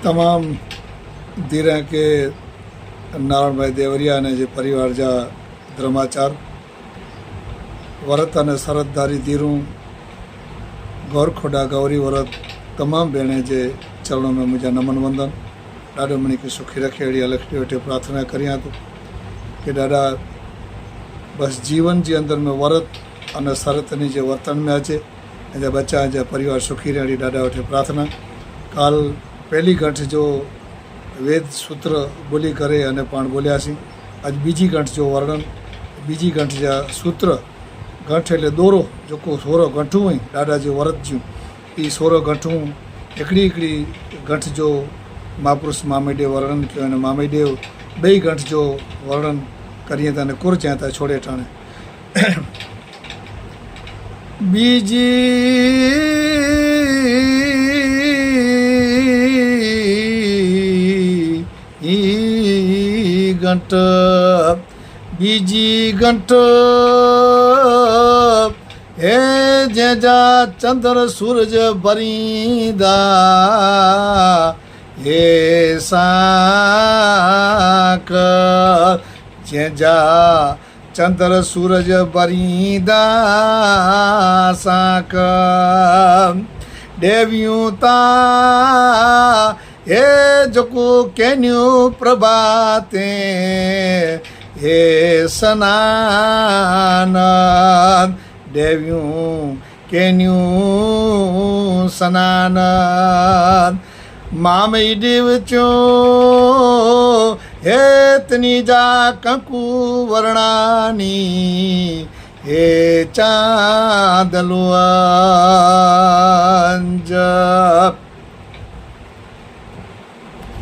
તમામ ધીરે કે નારાયણભાઈ દેવરિયા અને જે પરિવાર જા ધર્માચાર વરત અને શરતધારી धीरूं गौर खोडा गौरी वरत तमाम भेणे जे चरणों में मुझा नमन वंदन ॾाढो मनी के सुखी रखे अड़ी अलग वेठे प्रार्थना करियां तो कि ॾाढा बस जीवन जे अंदर में वरत अने शरतनी जे वर्तन में अचे ऐं बच्चा जा परिवार सुखी रहे ॾाढा वेठे प्रार्थना। काल पहली गंठ जो वेद सूत्र बोली करे अने पाण बोलियासीं। अज बीजी गंठ जो वर्णन बीजी गंठ जा सूत्र गंठ एटले दोरो जेको 16 गंठूं हुई ॾाढा जो वरत जूं ई 16 गंठूं हिकिड़ी हिकिड़ी गंठ जो महापुरुष मामेदेव वर्णन कयो अने मामेदेव ॿई गंठ जो वर्णन करिए त कुर चया था छोड़े ठाणे बीजी गंठ बीजी गंठ हे जंहिंजा चंद्र सूरज बरींदा हे साक जंहिंजा चंद्र सूरज बरींदा साक देवियूं ता हे जेको केनियूं प्रभाते हे सनान देवियूं केनियूं सनान मामई देव चो हे तनी जा कंकु वर्णानी हे चांदलुअंज